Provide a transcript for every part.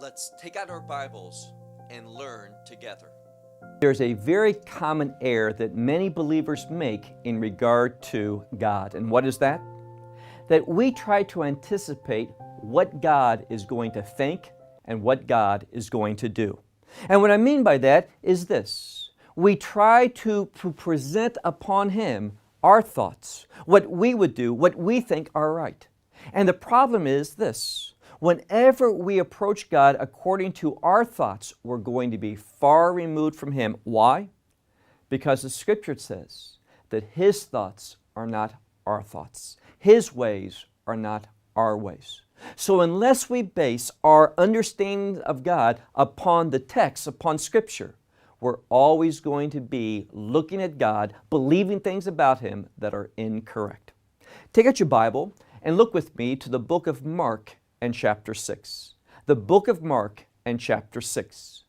Let's take out our Bibles and learn together. There's a very common error that many believers make in regard to God. And what is that? That we try to anticipate what God is going to think and what God is going to do. And what I mean by that is this. We try to present upon Him our thoughts, what we would do, what we think are right. And the problem is this. Whenever we approach God according to our thoughts, we're going to be far removed from Him. Why? Because the Scripture says that His thoughts are not our thoughts. His ways are not our ways. So unless we base our understanding of God upon the text, upon Scripture, we're always going to be looking at God, believing things about Him that are incorrect. Take out your Bible and look with me to the book of Mark and chapter 6. The book of Mark and chapter 6.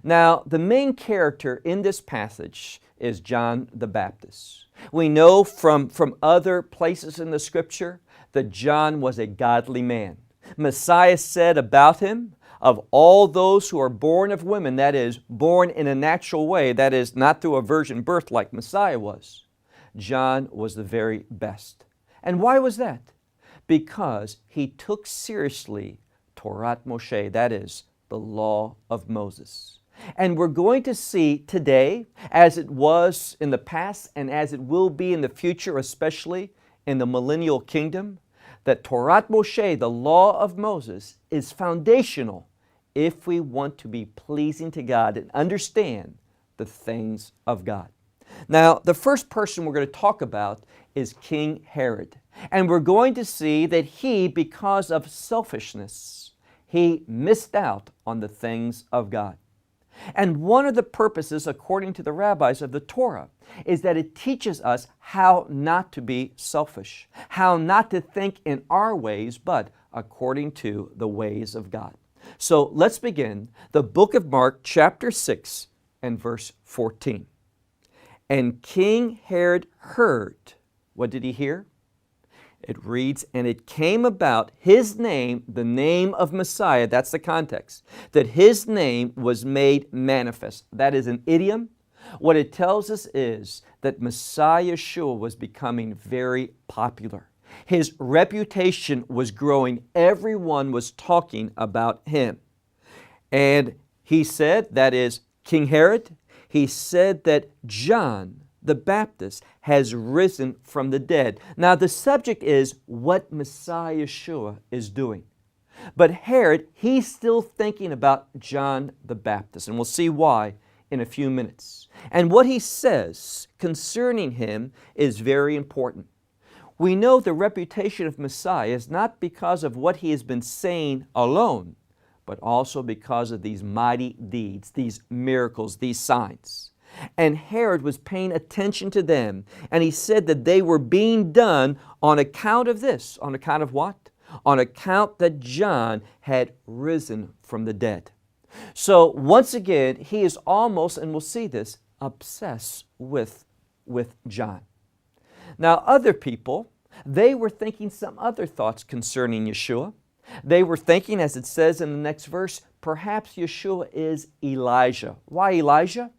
Now, the main character in this passage is John the Baptist. We know from other places in the Scripture that John was a godly man. Messiah said about him, of all those who are born of women, that is, born in a natural way, that is, not through a virgin birth like Messiah was, John was the very best. And why was that? Because he took seriously Torat Moshe, that is, the law of Moses. And we're going to see today, as it was in the past and as it will be in the future, especially in the millennial kingdom, that Torat Moshe, the law of Moses, is foundational if we want to be pleasing to God and understand the things of God. Now, the first person we're going to talk about is King Herod. And we're going to see that he, because of selfishness, he missed out on the things of God. And one of the purposes, according to the rabbis of the Torah, is that it teaches us how not to be selfish, how not to think in our ways, but according to the ways of God. So let's begin the book of Mark, chapter 6 and verse 14. And King Herod heard. What did he hear? It reads, and it came about his name, the name of Messiah, that's the context, that his name was made manifest. That is an idiom. What it tells us is that Messiah Yeshua was becoming very popular. His reputation was growing. Everyone was talking about him. And he said, that is King Herod, he said that John the Baptist has risen from the dead. Now the subject is what Messiah Yeshua is doing. But Herod, he's still thinking about John the Baptist, and we'll see why in a few minutes. And what he says concerning him is very important. We know the reputation of Messiah is not because of what he has been saying alone, but also because of these mighty deeds, these miracles, these signs. And Herod was paying attention to them, and he said that they were being done on account of this. On account of what? On account that John had risen from the dead. So once again, he is almost, and we'll see this, obsessed with John. Now other people, they were thinking some other thoughts concerning Yeshua. They were thinking, as it says in the next verse, perhaps Yeshua is Elijah. Why Elijah?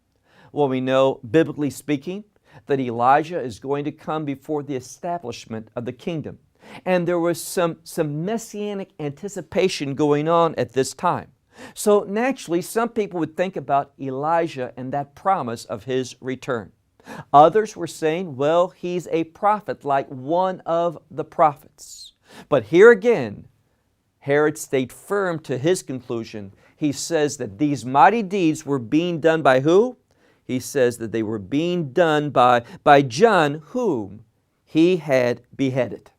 Well, we know, biblically speaking, that Elijah is going to come before the establishment of the kingdom. And there was some messianic anticipation going on at this time. So naturally, some people would think about Elijah and that promise of his return. Others were saying, well, he's a prophet like one of the prophets. But here again, Herod stayed firm to his conclusion. He says that these mighty deeds were being done by who? He says that they were being done by John, whom he had beheaded.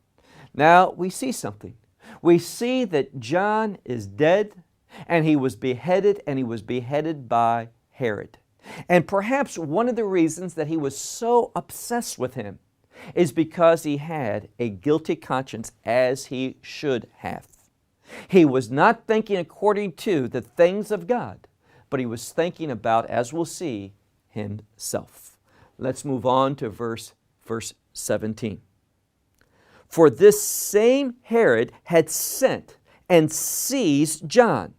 Now we see something. We see that John is dead, and he was beheaded, and he was beheaded by Herod. And perhaps one of the reasons that he was so obsessed with him is because he had a guilty conscience, as he should have. He was not thinking according to the things of God, but he was thinking about, as we'll see, himself. Let's move on to verse 17. For this same Herod had sent and seized John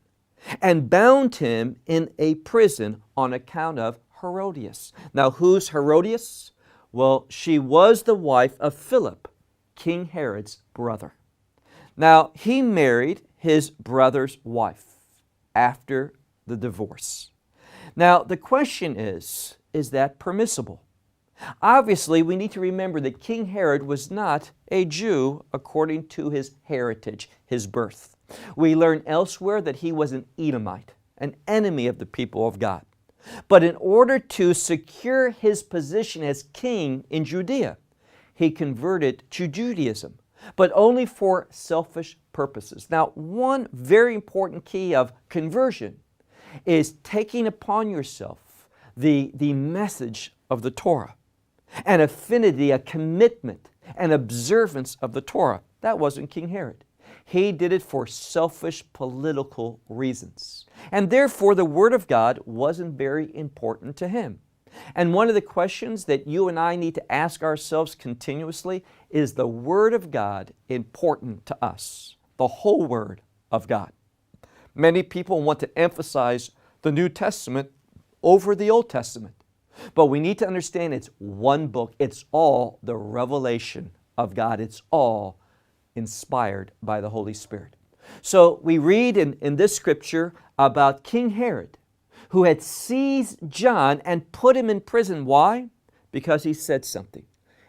and bound him in a prison on account of Herodias. Now, who's Herodias? Well, she was the wife of Philip, King Herod's brother. Now, he married his brother's wife after the divorce. Now, the question is that permissible? Obviously, we need to remember that King Herod was not a Jew according to his heritage, his birth. We learn elsewhere that he was an Edomite, an enemy of the people of God. But in order to secure his position as king in Judea, he converted to Judaism, but only for selfish purposes. Now, one very important key of conversion is taking upon yourself the message of the Torah, an affinity, a commitment, an observance of the Torah. That wasn't King Herod. He did it for selfish political reasons. And therefore, the Word of God wasn't very important to him. And one of the questions that you and I need to ask ourselves continuously is the Word of God important to us? The whole Word of God. Many people want to emphasize the New Testament over the Old Testament. But we need to understand it's one book. It's all the revelation of God. It's all inspired by the Holy Spirit. So we read in this scripture about King Herod, who had seized John and put him in prison. Why? Because he said something.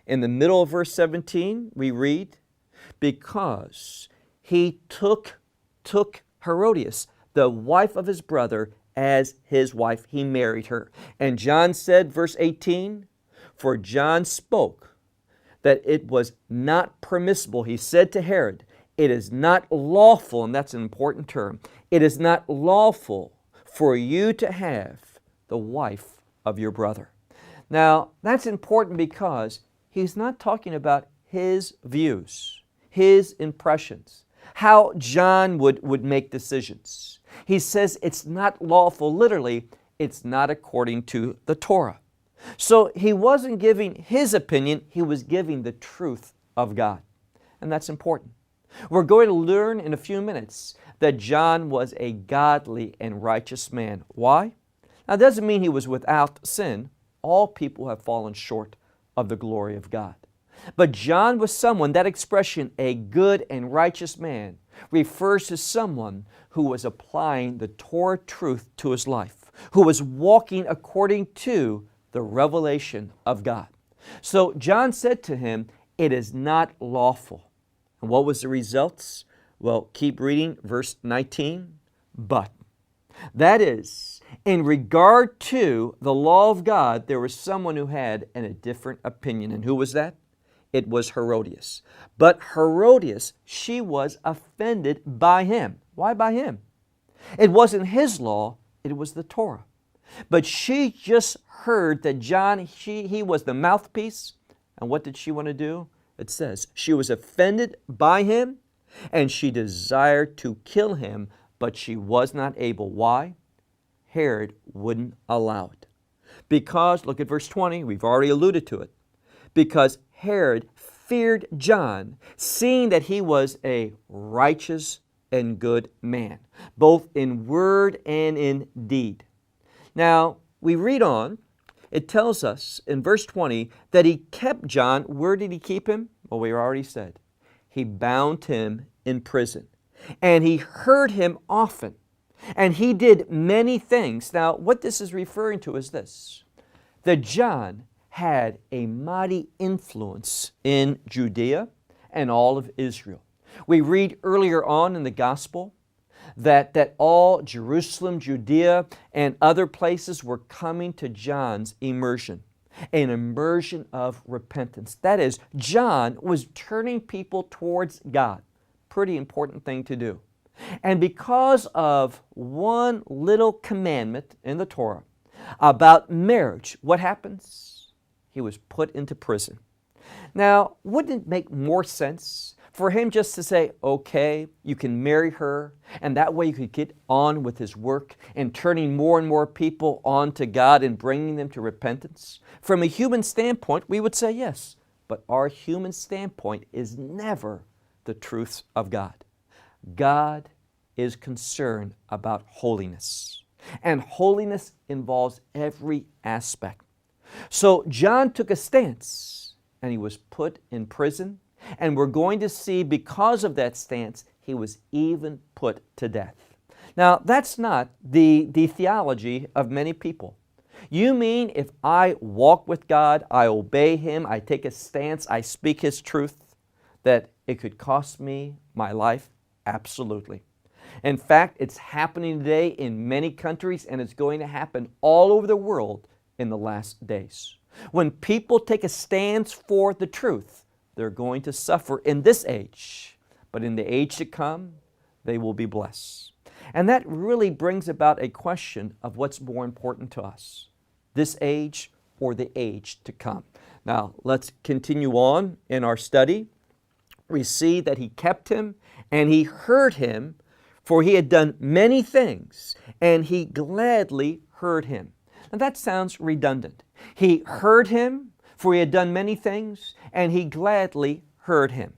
In the middle of verse 17, we read, because he took Herodias, the wife of his brother, as his wife. He married her. And John said, verse 18, for John spoke that it was not permissible. He said to Herod, it is not lawful, and that's an important term, it is not lawful for you to have the wife of your brother. Now, that's important because he's not talking about his views, his impressions, how John would make decisions. He says it's not lawful. Literally, it's not according to the Torah. So he wasn't giving his opinion, he was giving the truth of God. And that's important. We're going to learn in a few minutes that John was a godly and righteous man. Why? Now, it doesn't mean he was without sin. All people have fallen short of the glory of God. But John was someone, that expression, a good and righteous man, refers to someone who was applying the Torah truth to his life, who was walking according to the revelation of God. So John said to him, it is not lawful. And what was the results? Well, keep reading verse 19. But, that is, in regard to the law of God, there was someone who had a different opinion. And who was that? It was Herodias. But Herodias, she was offended by him. Why by him? It wasn't his law, it was the Torah. But she just heard that John, he was the mouthpiece. And what did she want to do? It says she was offended by him and she desired to kill him, but she was not able. Why? Herod wouldn't allow it. Because, look at verse 20, we've already alluded to it. Because Herod feared John, seeing that he was a righteous and good man, both in word and in deed. Now, we read on, it tells us in verse 20 that he kept John. Where did he keep him? Well, we already said. He bound him in prison, and he heard him often, and he did many things. Now, what this is referring to is this, that John had a mighty influence in Judea and all of Israel. We read earlier on in the gospel that all Jerusalem, Judea, and other places were coming to John's immersion, an immersion of repentance. That is, John was turning people towards God. Pretty important thing to do. And because of one little commandment in the Torah about marriage, what happens? He was put into prison. Now, wouldn't it make more sense for him just to say, okay, you can marry her, and that way you could get on with his work and turning more and more people on to God and bringing them to repentance? From a human standpoint, we would say yes, but our human standpoint is never the truths of God. God is concerned about holiness. And holiness involves every aspect. So John took a stance and he was put in prison. And we're going to see because of that stance, he was even put to death. Now, that's not the theology of many people. You mean if I walk with God, I obey Him, I take a stance, I speak His truth, that it could cost me my life? Absolutely. In fact, it's happening today in many countries, and it's going to happen all over the world in the last days. When people take a stance for the truth, they're going to suffer in this age, but in the age to come, they will be blessed. And that really brings about a question of what's more important to us, this age or the age to come. Now, let's continue on in our study. We see that he kept him and he heard him, for he had done many things, and he gladly heard him. Now that sounds redundant. He heard him, for he had done many things, and he gladly heard him.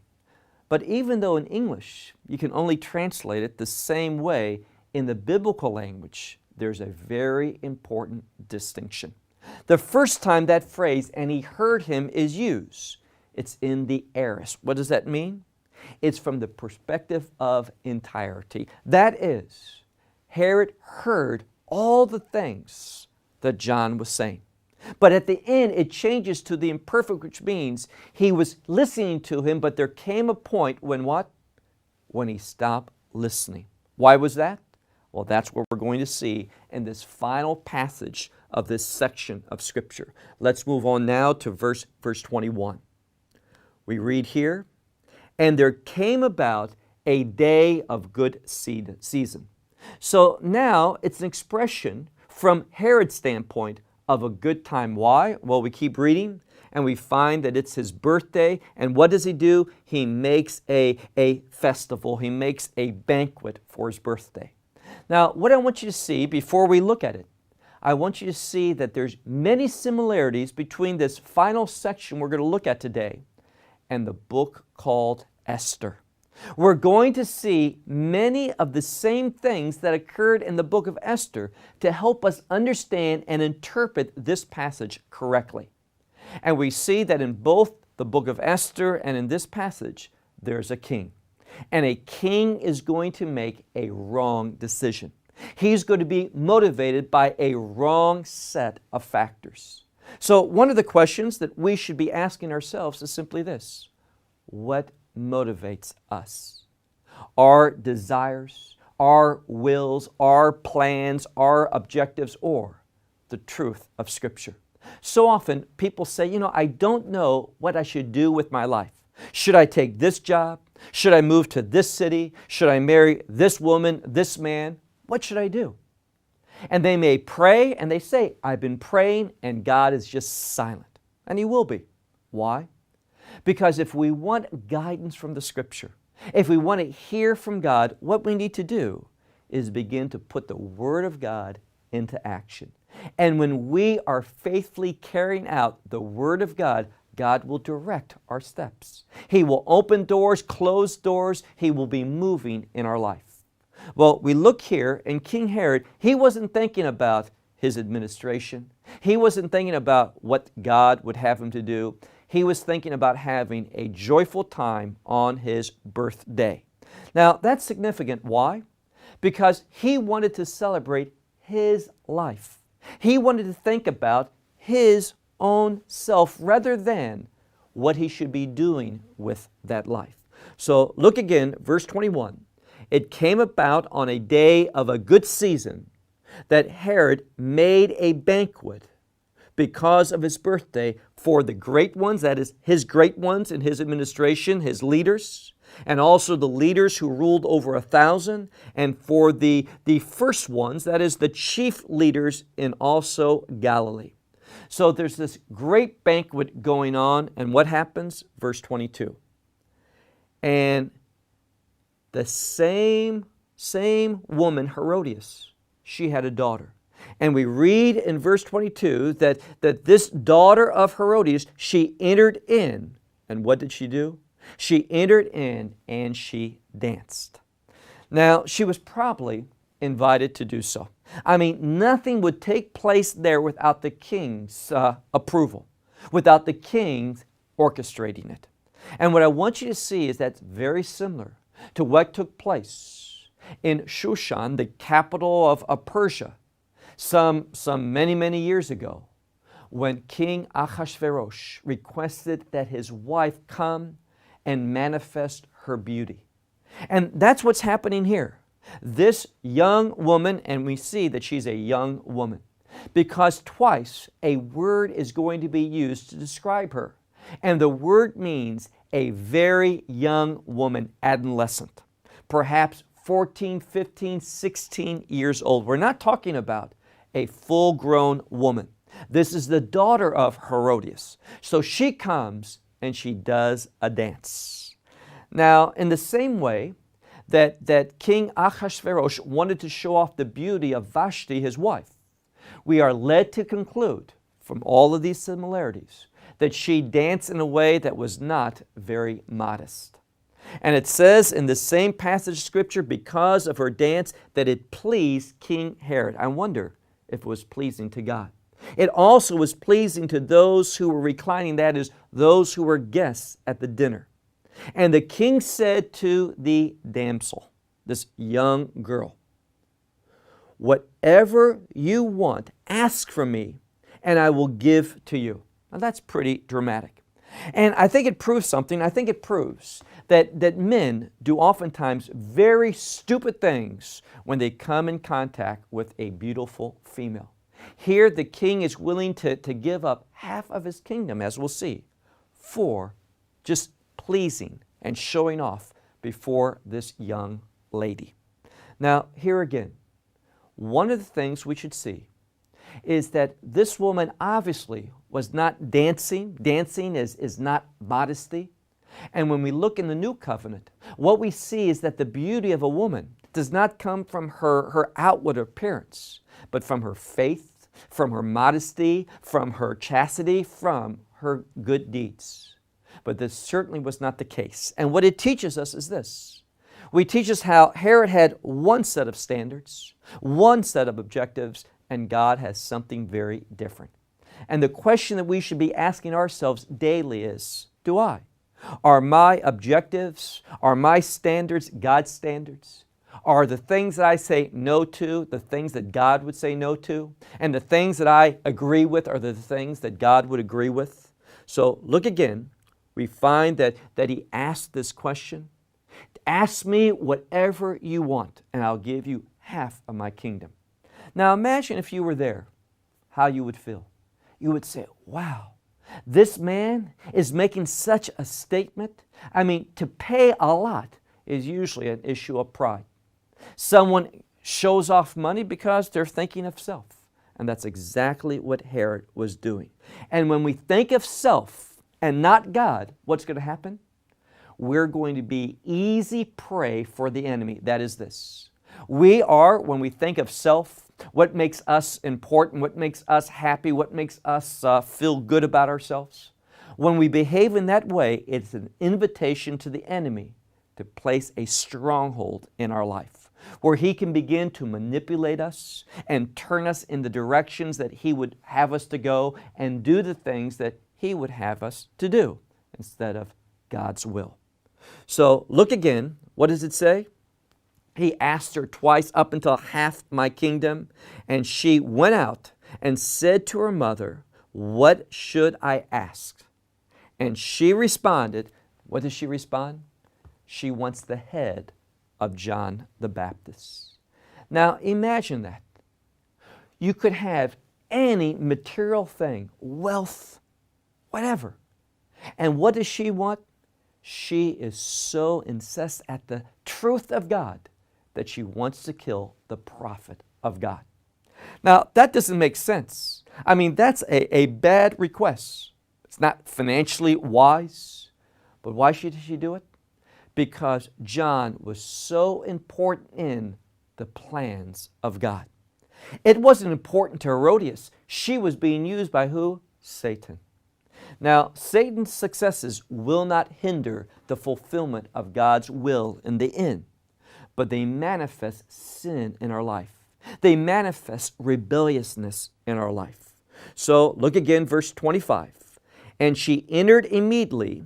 But even though in English you can only translate it the same way, in the biblical language there's a very important distinction. The first time that phrase, "and he heard him," is used, it's in the aorist. What does that mean? It's from the perspective of entirety. That is, Herod heard all the things that John was saying. But at the end, it changes to the imperfect, which means he was listening to him, but there came a point when what? When he stopped listening. Why was that? Well, that's what we're going to see in this final passage of this section of Scripture. Let's move on now to verse 21. We read here, "And there came about a day of good season." So now it's an expression from Herod's standpoint of a good time. Why? Well, we keep reading and we find that it's his birthday. And what does he do? He makes a festival. He makes a banquet for his birthday. Now, what I want you to see before we look at it, I want you to see that there's many similarities between this final section we're going to look at today and the book called Esther. We're going to see many of the same things that occurred in the book of Esther to help us understand and interpret this passage correctly. And we see that in both the book of Esther and in this passage, there's a king. And a king is going to make a wrong decision. He's going to be motivated by a wrong set of factors. So one of the questions that we should be asking ourselves is simply this: what motivates us? Our desires, our wills, our plans, our objectives, or the truth of Scripture? So often people say, I don't know what I should do with my life. Should I take this job? Should I move to this city? Should I marry this woman, this man? What should I do? And they may pray and they say, I've been praying and God is just silent. And He will be. Why? Because if we want guidance from the Scripture, if we want to hear from God, what we need to do is begin to put the Word of God into action. And when we are faithfully carrying out the Word of God, God will direct our steps. He will open doors, close doors. He will be moving in our life. Well, we look here, and King Herod, he wasn't thinking about his administration. He wasn't thinking about what God would have him to do. He was thinking about having a joyful time on his birthday. Now, that's significant. Why? Because he wanted to celebrate his life. He wanted to think about his own self rather than what he should be doing with that life. So look again, verse 21. It came about on a day of a good season that Herod made a banquet because of his birthday for the great ones, that is, his great ones in his administration, his leaders, and also the leaders who ruled over 1,000, and for the first ones, that is, the chief leaders in also Galilee. So there's this great banquet going on, and what happens? Verse 22. And the same woman, Herodias, she had a daughter. And we read in verse 22 that this daughter of Herodias, she entered in. And what did she do? She entered in and she danced. Now, she was probably invited to do so. I mean, nothing would take place there without the king's approval, without the king orchestrating it. And what I want you to see is that's very similar to what took place in Shushan, the capital of Persia, some many years ago, when King Ahasuerus requested that his wife come and manifest her beauty. And that's what's happening here. This young woman, and we see that she's a young woman, because twice a word is going to be used to describe her. And the word means a very young woman, adolescent, perhaps 14, 15, 16 years old. We're not talking about a full-grown woman. This is the daughter of Herodias. So she comes and she does a dance. Now, in the same way that King Ahasuerus wanted to show off the beauty of Vashti, his wife, we are led to conclude from all of these similarities that she danced in a way that was not very modest. And it says in the same passage of Scripture, because of her dance, that it pleased King Herod. I wonder if it was pleasing to God. It also was pleasing to those who were reclining, that is, those who were guests at the dinner. And the king said to the damsel, this young girl, "Whatever you want, ask from me, and I will give to you." Now that's pretty dramatic. And I think it proves something. I think it proves that men do oftentimes very stupid things when they come in contact with a beautiful female. Here the king is willing to give up half of his kingdom, as we'll see, for just pleasing and showing off before this young lady. Now, here again, one of the things we should see is that this woman obviously was not dancing. Dancing is not modesty. And when we look in the New Covenant, what we see is that the beauty of a woman does not come from her outward appearance, but from her faith, from her modesty, from her chastity, from her good deeds. But this certainly was not the case. And what it teaches us is this. We teach us how Herod had one set of standards, one set of objectives, and God has something very different. And the question that we should be asking ourselves daily is, do I? Are my objectives, are my standards God's standards? Are the things that I say no to the things that God would say no to? And the things that I agree with are the things that God would agree with? So look again. We find that he asked this question. Ask me whatever you want, and I'll give you half of my kingdom. Now imagine if you were there, how you would feel. You would say, wow, this man is making such a statement. I mean, to pay a lot is usually an issue of pride. Someone shows off money because they're thinking of self. And that's exactly what Herod was doing. And when we think of self and not God, what's going to happen? We're going to be easy prey for the enemy. That is this. We are, when we think of self, what makes us important, what makes us happy, what makes us feel good about ourselves. When we behave in that way, it's an invitation to the enemy to place a stronghold in our life, where he can begin to manipulate us and turn us in the directions that he would have us to go and do the things that he would have us to do instead of God's will. So look again. What does it say? He asked her twice, up until half my kingdom. And she went out and said to her mother, "What should I ask?" And she responded, what does she respond? She wants the head of John the Baptist. Now imagine that. You could have any material thing, wealth, whatever. And what does she want? She is so incensed at the truth of God that she wants to kill the prophet of God. Now, that doesn't make sense. I mean, that's a bad request. It's not financially wise. But why should she do it? Because John was so important in the plans of God. It wasn't important to Herodias. She was being used by who? Satan. Now, Satan's successes will not hinder the fulfillment of God's will in the end. but they manifest sin in our life. They manifest rebelliousness in our life. So look again, verse 25. And she entered immediately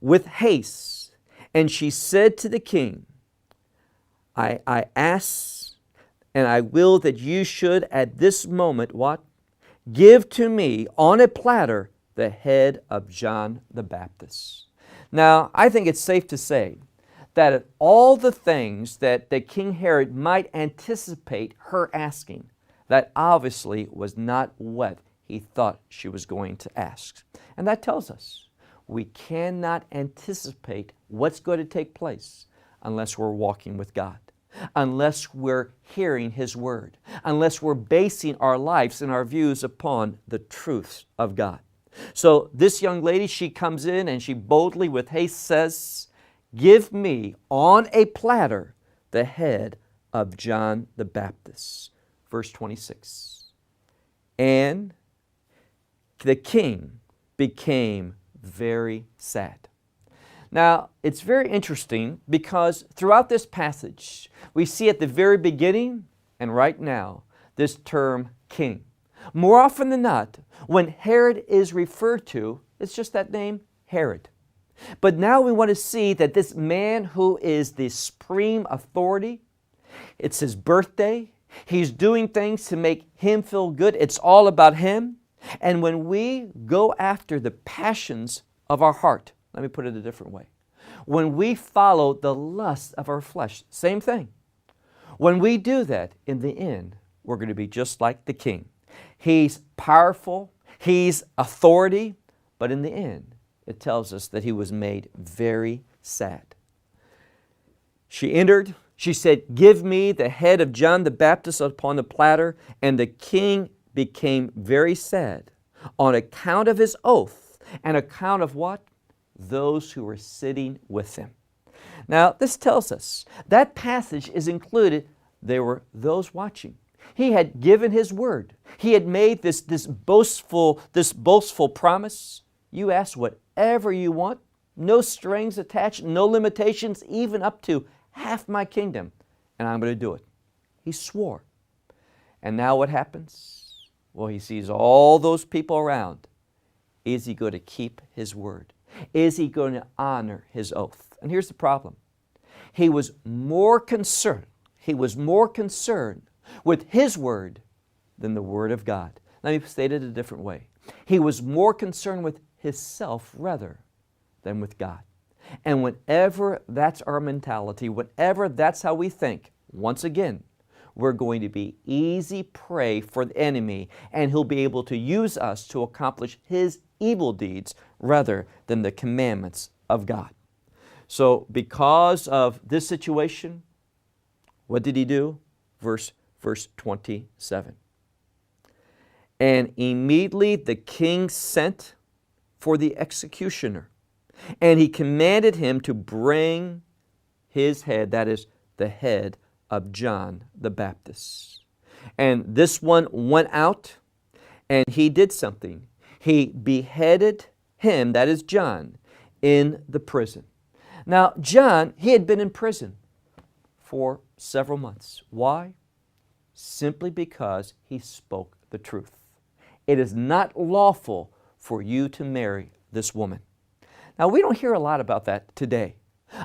with haste, and she said to the king, I ask, and I will that you should at this moment, what? Give to me on a platter the head of John the Baptist. Now, I think it's safe to say that all the things that King Herod might anticipate her asking, that obviously was not what he thought she was going to ask. And that tells us we cannot anticipate what's going to take place unless we're walking with God, unless we're hearing His Word, unless we're basing our lives and our views upon the truths of God. So this young lady, she comes in and she boldly with haste says, give me on a platter the head of John the Baptist. Verse 26. And the king became very sad. Now, it's very interesting because throughout this passage, we see at the very beginning and right now this term king. More often than not, when Herod is referred to, it's just that name, Herod. But now we want to see that this man who is the supreme authority, it's his birthday, he's doing things to make him feel good, it's all about him. And when we go after the passions of our heart, let me put it a different way. When we follow the lust of our flesh, same thing. When we do that, in the end, we're going to be just like the king. He's powerful, he's authority, but in the end, it tells us that he was made very sad. She entered, she said, give me the head of John the Baptist upon the platter, and the king became very sad on account of his oath and account of what? Those who were sitting with him. Now, this tells us that passage is included. There were those watching. He had given his word. He had made this boastful promise. You ask whatever you want, no strings attached, no limitations, even up to half my kingdom, and I'm going to do it. He swore. And now what happens? Well, he sees all those people around. Is he going to keep his word? Is he going to honor his oath? And here's the problem. He was more concerned with his word than the word of God. Let me state it a different way. He was more concerned with himself rather than with God. And whenever that's our mentality, whenever that's how we think, once again, we're going to be easy prey for the enemy, and he'll be able to use us to accomplish his evil deeds rather than the commandments of God. So because of this situation, what did he do? Verse 27. And immediately the king sent for the executioner, and he commanded him to bring his head, that is the head of John the Baptist. And this one went out and he did something. He beheaded him, that is John, in the prison. Now, John, he had been in prison for several months. Why? Simply because he spoke the truth. It is not lawful for you to marry this woman. Now, we don't hear a lot about that today.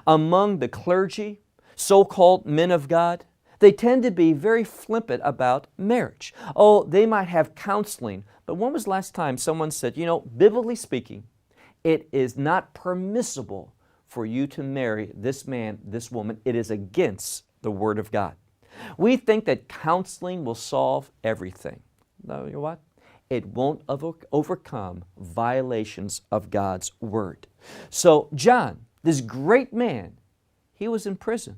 Among the clergy, so-called men of God, they tend to be very flippant about marriage. Oh, they might have counseling, but when was the last time someone said, you know, biblically speaking, it is not permissible for you to marry this man, this woman. It is against the Word of God. We think that counseling will solve everything. No, you know what? It won't overcome violations of God's Word. So John, this great man, he was in prison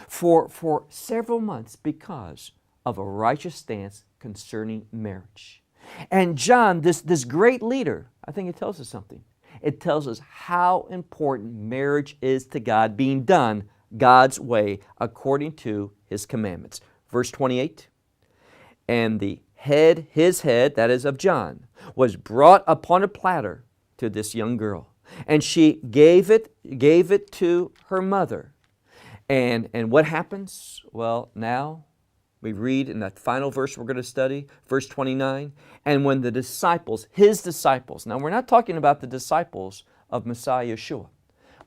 for several months because of a righteous stance concerning marriage. And John, this great leader, I think it tells us something. It tells us how important marriage is to God, being done God's way according to His commandments. Verse 28, and his head, that is of John, was brought upon a platter to this young girl. And she gave it to her mother. And what happens? Well, now we read in that final verse we're going to study, verse 29, and when the disciples, his disciples, now we're not talking about the disciples of Messiah Yeshua.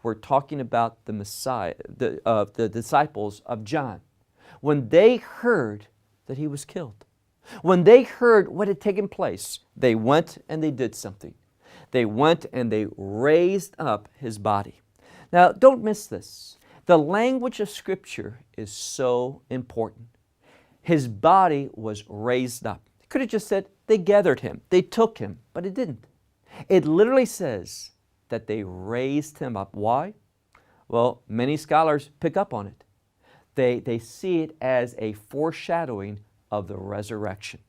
We're talking about the Messiah, the disciples of John. When they heard that he was killed, when they heard what had taken place, they went and they did something. They went and they raised up his body. Now, don't miss this. The language of Scripture is so important. His body was raised up. It could have just said they gathered him, they took him, but it didn't. It literally says that they raised him up. Why? Well, many scholars pick up on it. They see it as a foreshadowing of the resurrection.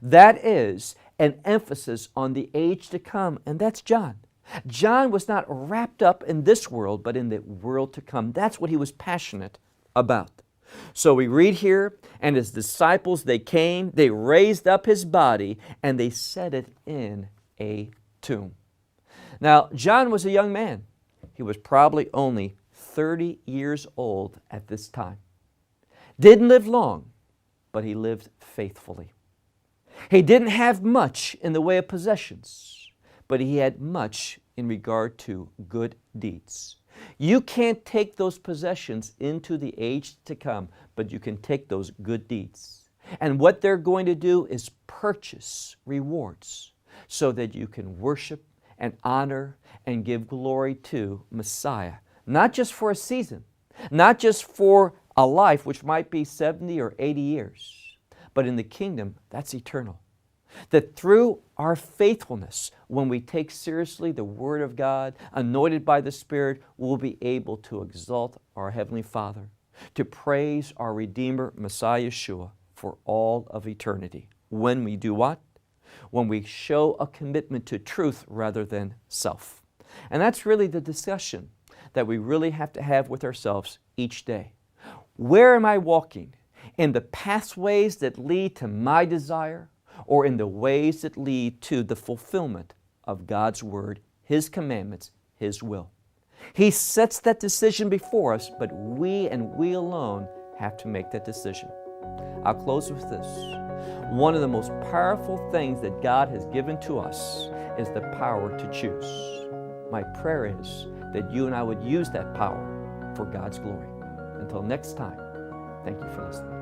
That is an emphasis on the age to come, and that's John. John was not wrapped up in this world, but in the world to come. That's what he was passionate about. So we read here, and his disciples, they came, they raised up his body, and they set it in a tomb. Now, John was a young man. He was probably only 30 years old at this time. Didn't live long, but he lived faithfully. He didn't have much in the way of possessions, but he had much in regard to good deeds. You can't take those possessions into the age to come, but you can take those good deeds. And what they're going to do is purchase rewards so that you can worship and honor and give glory to Messiah, not just for a season, not just for a life which might be 70 or 80 years, but in the kingdom, that's eternal. That through our faithfulness, when we take seriously the Word of God, anointed by the Spirit, we'll be able to exalt our Heavenly Father, to praise our Redeemer, Messiah Yeshua, for all of eternity. When we do what? When we show a commitment to truth rather than self. And that's really the discussion that we really have to have with ourselves each day. Where am I walking? In the pathways that lead to my desire, or in the ways that lead to the fulfillment of God's Word, His commandments, His will? He sets that decision before us, but we and we alone have to make that decision. I'll close with this. One of the most powerful things that God has given to us is the power to choose. My prayer is that you and I would use that power for God's glory. Until next time, thank you for listening.